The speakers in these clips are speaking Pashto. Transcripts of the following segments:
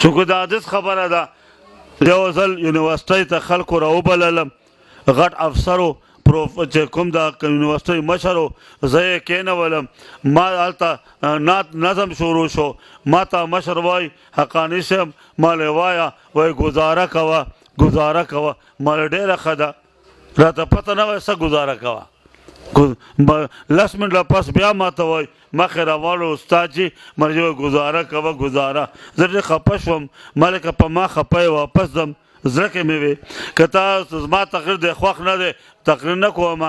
چونکه د حدیث خبره ده یو ځل یونیورسټۍ ته خلکو راوبللم غټ افسرو چې کوم د یونیورسټۍ مشر و زه یې کېنولم ما هلته نظم شروع شو ما ته مشر وایي حقاني صاحب مالې وایه وایي ګزاره کوه ګزاره کوه مالې ډېره ښه ده راته پته نه وایي څه ګزاره کوه 10 منټه پس بیا ما ته وایي مخې راواړو استاد جي مالې وایي ګزاره کوه ګزاره زه ډېر خفه شوم مالې که په ما خفه یې واپس ځم زړه کې مې وي که تا زما تقریر دی خوښ نه دی تقریر نه کوم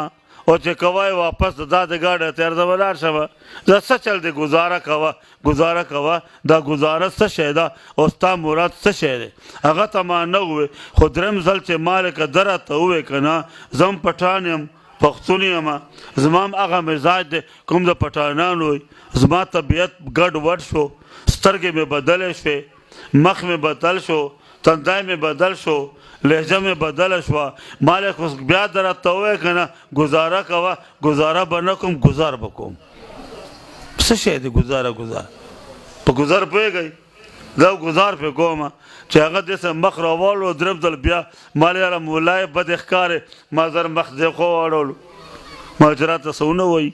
او چې کوی واپس دا د ګاډی تېر ځه ولاړ شوه دا څه چل دی ګزاره کوه ګزاره کوه دا ګزاره څه شی ده او ستا مراد څه شی دی هغه ته ما نه ووې خو درېم ځل چې ما لکه ده راته ووې که نه زه هم پټان یم پښتون یم زما هم هغه مزاج دی کوم د پټانانو وي زما طبیعت ګډ وډ شو سترګې مې بدلې شوې مخ مې بدل شو تندی مې بدل شو لهجه مې بدله شوه ما خو بیا در راته ووایه که نه ګزاره کوه ګزاره به نه کوم ګزار به کوم څه شی دی ګزاره ګزار په ګزار پوهېږئ زه ګزار پې کوم چې هغه داسې مخ راواړو درېم ځل بیا ما یاره ملا یې بد ښکارې ما زر مخ دې خوا واړولو ما چې راته څه ونه وایي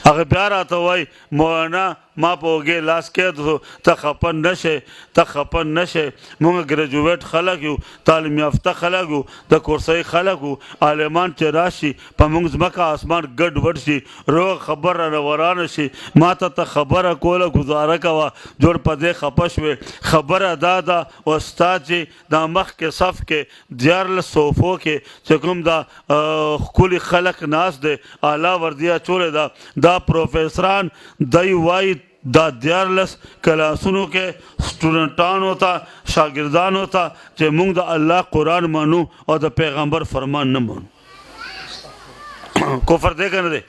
هغه بیا راته وایي مولانا ما په اوږې لاس کېدو ته خفه نه شې ته خفه نه شې مونږ ګریجویټ خلک یو تعلیم یافته خلک یو د کورسۍ خلک یو عالمان چې راشي په مونږ ځمکه اسمان ګډ وډ شي روغ خبر را ورانه شي ما ته خبره کوله ګزاره کوه جوړ په دې خفه شوې خبره دا ده استاد چې دا مخکې صف کې 14 صوفو کې چې کوم دا ښکلي خلک ناست دی اعلی وردیه چولې ده دا پروفیسران دی وایي دا 14 کلاسونو کې سټوډنټانو ته شاګردانو ته چې موږ د الله قرآن منو او د پیغمبر فرمان نه منو کفر دی که نه دی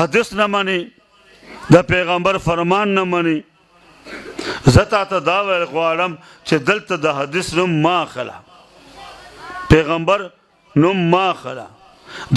حدیث نه مني د پیغمبر فرمان نه مني زه تاته دا ویل غواړم چې دلته د حدیث نوم ما اخله پیغمبر نوم ما اخله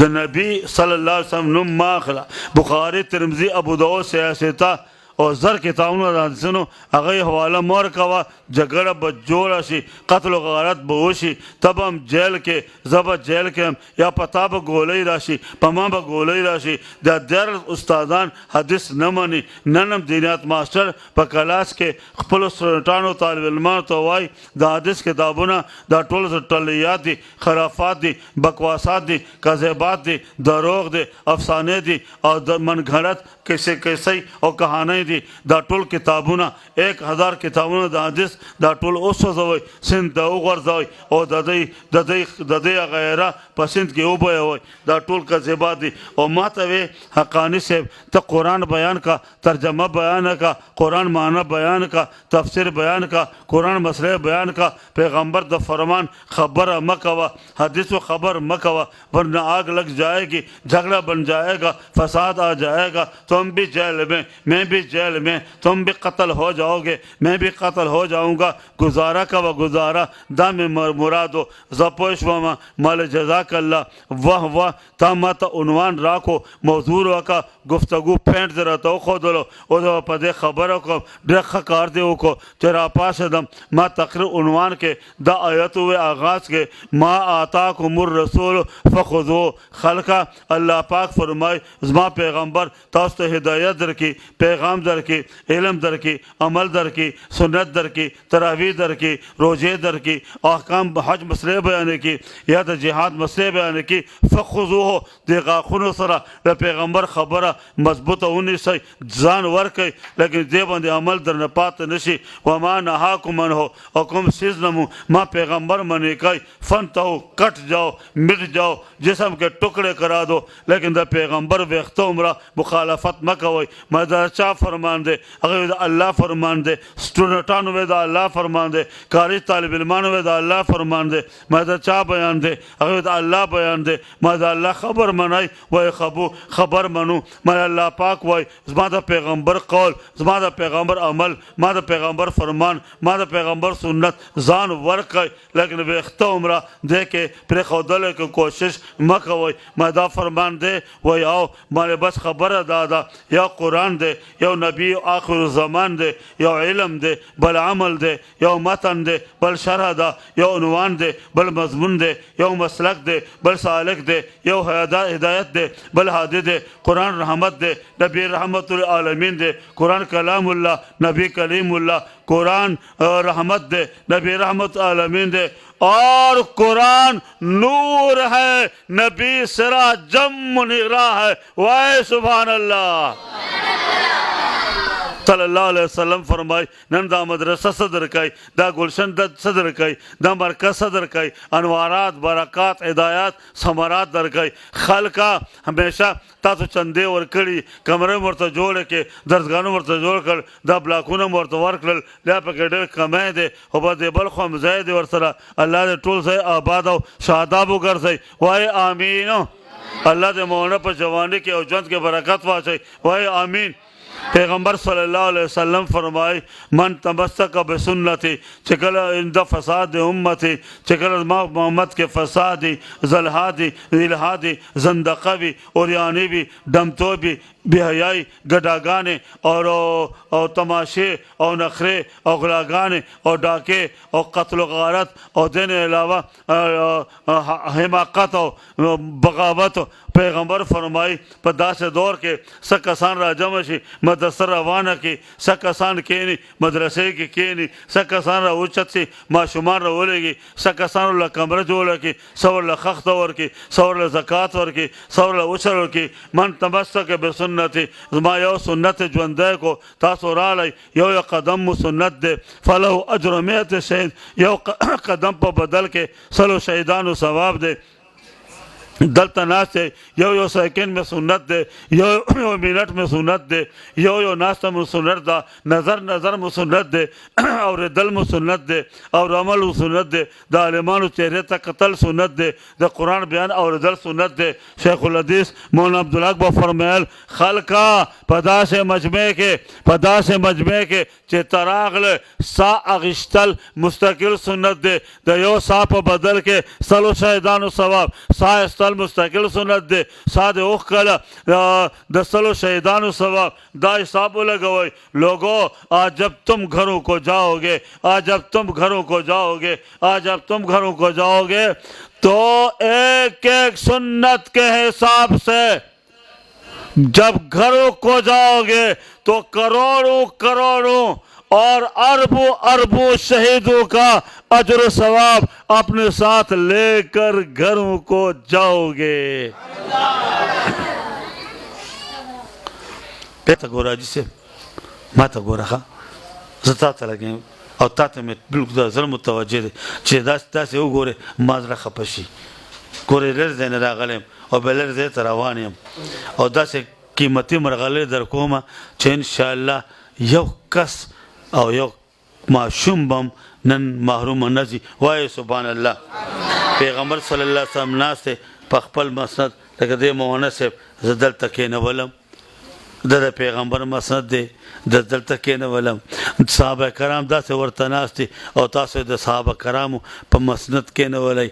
د نبی صلی الله علیه وسلم نوم ما اخله بخاري ترمذي ابو داود سیاسته او زر کتابونو د حدیثونو هغه یې حواله مه ورکوه جګړه به جوړه شي قتل و غارت به وشي ته به هم جیل کې زه به جیل کې یم یا په تا به ګولۍ راشي په ما به ګولۍ راشي دا 14 استادان حدیث نه مني نن هم دینیات ماسټر په کلاس کې خپلو سټوډنټانو طالب علمانو ته وایي د حدیث کتابونه دا ټول ټلیات دي خرافات دي بکواسات دي کذبات دي دروغ دي افسانې دي او د منګړت کیسې او کہانی دي دا ټول کتابونه 1000 کتابونه د حدیث دا ټول وسوځوئ سیند ته وغورځوئ او د دې غیره په سیند کې وبهوئ دا ټول کذبات دي او ما ته وې حقاني صاحب ته قرآن بیان کا ترجمه بیان کا قرآن معنی بیان کا تفسیر بیان کا قرآن مسئلے بیان کا پیغمبر د فرمان خبر مه کوه حدیث و خبر مه کوه ورنہ آگ لگ جائے گی جھگڑا بن جائے گا فساد آ جائے گا تم بھی جیل میں بھی جیل میں تم بھی قتل ہو جاؤ گے میں بھی قتل ہو جاؤں گا گزارا کا و گزارا دا میں مرادو زپوش وما مال جزاک اللہ واہ واہ تا ما تا عنوان راکو موضوع راکا گفتگو پینٹ ذرا تو خودلو او دا پا دے خبرو کو ڈرخ کار دیو کو چرا پاس دم ما تقریر عنوان کے دا آیتو آغاز کے ما آتاکم الرسول فخذو خلقا اللہ پاک فرمائے زما پیغمبر تاسو ته هدایت درکې پیغام درکې علم درکې عمل درکې سنت درکې تراویح درکې روزې درکې احکام حج مسلې بیانې کې یا د جهاد مسلې بیانې کې فخذوه د غاښونو سره د پیغمبر خبره مضبوطه ونیسئ ځان ورکئ لیکن دې باندې عمل درنه پاتې نشي وما نهاکم عنه او کوم څیز نه ما پیغمبر منې کوي فنتهو کٹ جاؤ مٹ جاؤ جسم کے ٹکڑے کرا دو لیکن د پیغمبر ویختو عمره مخالفت مه کوئ ما دا چا فرمان دی هغه د الله فرمان دی سټوډنټانو وی د الله فرمان دی کاري طالب علمانو وی د الله فرمان دی ما دا چا بیان دی هغه د الله بیان دی ما د الله خبر منئ وای خبر منو ما الله پاک وای زما د پیغمبر قول زما د پیغمبر عمل ما د پیغمبر فرمان ما د پیغمبر سنت ځان ورکئ لیکن ویښته عمره دی کې پرېښودلو کې کوشش مه کوئ ما دا فرمان دی وای او مانې بس خبره دا ده یا قرآن دی یو نبی آخر زمان دی، یو علم دی، بل عمل دی، یو متن دی، بل شرح ده، یو عنوان دی، بل مضمون دی، یو مسلک دی، بل سالک دی، یو هدایت دی، بل هادی دی. قرآن رحمت دی، نبی رحمت العالمین دی. قرآن کلام اللہ، نبی کلیم اللہ. قرآن رحمت دے، نبی رحمت عالمین دے. اور قرآن نور ہے، نبی سراجم منیرہ ہے. وائے سبحان اللہ. صلی اللہ علیہ وسلم فرمائی نن دا مدرسہ صدر کئی، دا گلشن صدر کئی، دا مرکز صدر کئی، انوارات برکات ہدایات ثمرات در کئی. خلقہ ہمیشہ تاسو چندے ورکړي، کمرې ورته جوړ کې، درسګانو ورته جوړ کړ، دا بلاکونه ورته ورکړل، بیا پکې ډېر کمی دی، خو په دې بل خو هم ځای دی ورسره. الله دې ټول ځای آباد او شاداب وګرځوي. وایي آمین. الله دې مولانا په جوانی کې او ژوند کې برکت واچوي. وایي آمین. پیغمبر صلی اللہ علیہ وسلم فرمائی من تمسک بسنتی، چکل اندہ فساد امتی، چکل محمد کے فسادی زلحادی ذلحادی زندقہ بھی اوریانی بھی ڈمتو بھی بے حیائی گڈاگانے اور تماشے اور نخرے اور غلاگانے اور ڈاکے اور قتل و غارت اور دین علاوہ حماقت اور بغاوت. پیغمبر فرمائی په داسې دور کې څه کسان را جمع شي مدرسه روانه کړي، څه کسان کښېني مدرسې کې کښېني، څه کسان را اوچت شي ماشومان را ولېږي، څه کسان ورله کمره جوړه کړي، څه ورله خښته ورکړي، څه ورله زکات ورکړي، څه ورله اوچر ورکړي. من تمسک بسنتي، زما یو سنت ژوندی کو، تاسو رالی یو قدم مو سنت دی، فله اجر مئة شهید، یو قدم په بدل کې سلو شهیدانو ثواب دی. دلتا ناس ہے یو سیکنڈ میں سنت دے، یو منٹ میں سنت دے، یو ناستہ میں سنت دا، نظر میں سنت دے، اور دل میں سنت دے، اور عمل میں سنت دے. دا عالمان چہرے تا قتل سنت دے، دا قرآن بیان اور دل سنت دے. شیخ الحدیث مولانا عبدالحق فرمائل خلقا پدا سے مجمع کے چے تراغل سا اغشتل مستقل سنت دے. دا یو سا پا بدل کے سلو شہدان و ثواب، سا استل مستقل سنت دے، سا دے اوخ کلا دا سلو شہدان و ثواب. دا حساب لگوئی لوگو. آج جب تم گھروں کو جاؤ گے، آج جب تم گھروں کو جاؤ گے، آج جب تم گھروں کو جاؤ گے تو ایک ایک سنت کے حساب سے جب گھروں کو جاؤ گے تو کروڑوں اور اربوں شہیدوں کا اجر و ثواب اپنے ساتھ لے کر گھروں کو جاؤ گے. پیتا گورا جسے ماتا گورا خواہ زتا تا لگیں او تا تا میں بلک دا ظلم متوجہ دے چھے دا سے او گورے مازرہ خپشی گورے ررزے نراغلیم او بلرزے تراوانیم او دا سے قیمتی مرغلے در کوما چھے انشاءاللہ یو کس او یو معشوم بم نن محروم نزی. وائے سبحان اللہ. پیغمبر صلی اللہ علیہ وسلم ناستے پخپل مسند لکہ دے مولانا سے زدل تکین ولم دا پیغمبر مسند دے دل تکین ولم. صحابہ کرام دا سے ورطناستی او تاسو دا صحابہ کرامو پا مسند کین ولی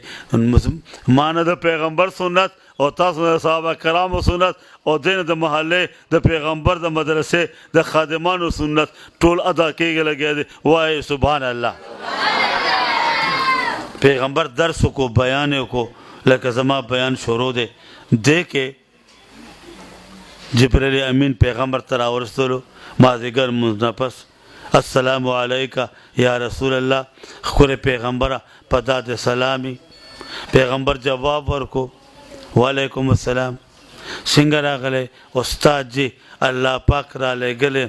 مانا دا پیغمبر سنت او تاسو دا صحابہ کرامو سنت او دین دا محلے دا پیغمبر دا مدرسے دا خادمانو سنت ټول ادا کیگے لگے دے. وائے سبحان اللہ. پیغمبر درس کو بیانے کو لکہ زما بیان شروع دے دے کے جبریل امین پیغمبر تراورستلو مازیگر مزنپس السلام علیکہ یا رسول اللہ. خور پیغمبر پداد سلامی پیغمبر جواب ورکو وعلیکم السلام. سنگر آگلے استاد جی اللہ پاک را لے گلے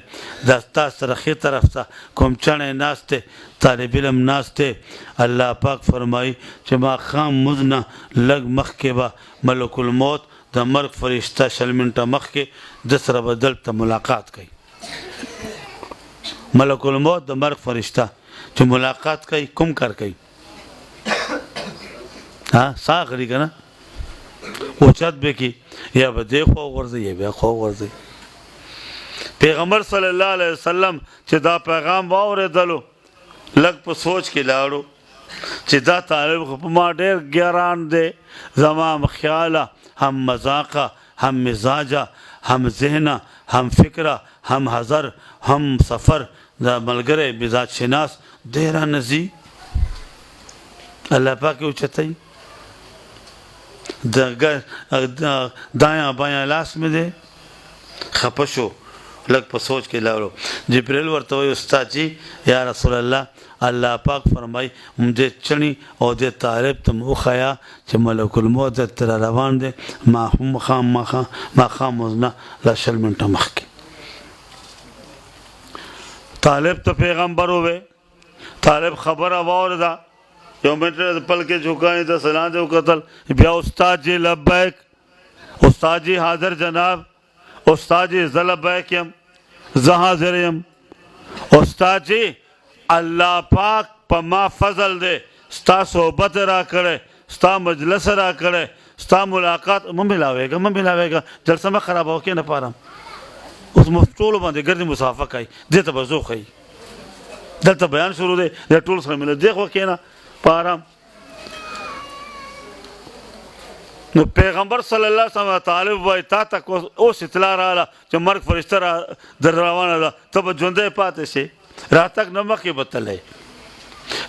دستا سرخی طرف تا کم چنے ناستے طالب علم ناستے. اللہ پاک فرمائی چھ ما خام مزنہ لگ مخ کے با ملک الموت دا مرگ فرشتہ شلمنٹا مخ کے دس رب دل تا ملاقات کئی. ملک الموت دا مرگ فرشتہ چھ ملاقات کئی کم کر کئی سا غری کنا اوچت بے کی یا با دے خواہ ورزی یا بے خواہ ورزی. پیغمبر صلی اللہ علیہ وسلم چھ دا پیغام واؤرے دلو لگ پا سوچ کے لارو چھ دا طالب خب ما دیر گیران دے زمام خیالہ ہم مذاقہ ہم مزاجہ ہم ذہنہ هم فکره هم حضر هم سفر دا ملګری بذات شناس دی را نزي الله پاک اوچتای دایاں بایاں لاس میں دے خپه شو لږ په سوچ کې لاړو جبرائیل ورته وایي استاد جی یا رسول الله الله پاک فرمای مجھے چنی او دې طالب ته وښیه چې ملک الموت تر روان دی ما خام وزنه لا شل منټه مخکې طالب ته پیغمبر ووی طالب خبره واورده یو منټ پل کې جھکائی ته سلام دې وکتل بیا استاد جی لبیک استاد جی حاضر جناب استاد جی زه لبیک یم زه حاضر یم استاد جی الله پاک په ما فضل دی ستا صحبت را کړی ستا مجلس را کړی ستا ملاقات مه ملاویږه جلسه مه خرابوه کې نه پارم اوس ټولو باندې ګرځي مسافه کوي دې ته به زو ښیي دلته بیان شروع دی د ټول سره مله دې خوا کښېنه په آرام نو پیغمبر صلی الله علیه وسلم طالب وایي تا ته اوس اطلاع راغله چې مرګ فرشته را در روانه ده ته به ژوندی پاتې شې راتګ نه مخکې به تللی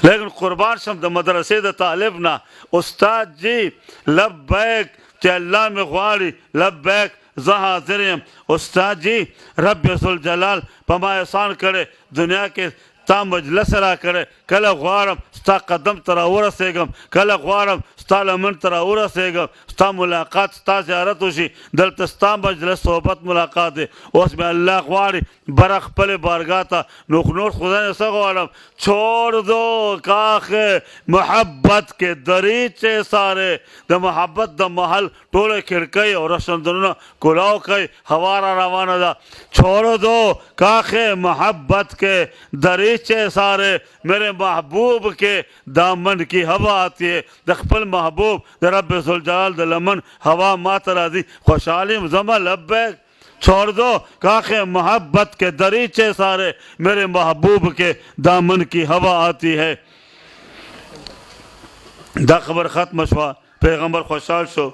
لیکن قربان شم د مدرسې د طالب نه استاد جی لبیک چې الله مې غواړي لبیک زه حاضر یم استاد جی رب ذوالجلال په ما احسان کړی دنیا کې تا مجلس را کړی کله غواړم ستا قدم ته راورسېږم کله غواړم ستا لمن ته راورسېږم ستا ملاقات ستا زیارت وشي دلته ستا مجلس صحبت ملاقات دی اوس مې الله غواړي بره خپلې بارګاه ته نور خدای نه څه غواړم چھوڑ دو کاخ محبت کے دریچے سارے د محبت د محل ټوله کړکۍ او روشندونونه کلاو کوي هوا را روانه ده چھوڑ دو کاخ محبت کے دریچے سارے میرے محبوب کے دامن کی ہوا آتی ہے د خپل محبوب د رب ذوالجلال د لمن ہوا ماته راځي خوشحالي زما لبیک چھوڑ دو کاخ محبت کے دریچے سارے میرے محبوب کے دامن کی ہوا آتی ہے دا خبر ختم شوا پیغمبر خوشحال شو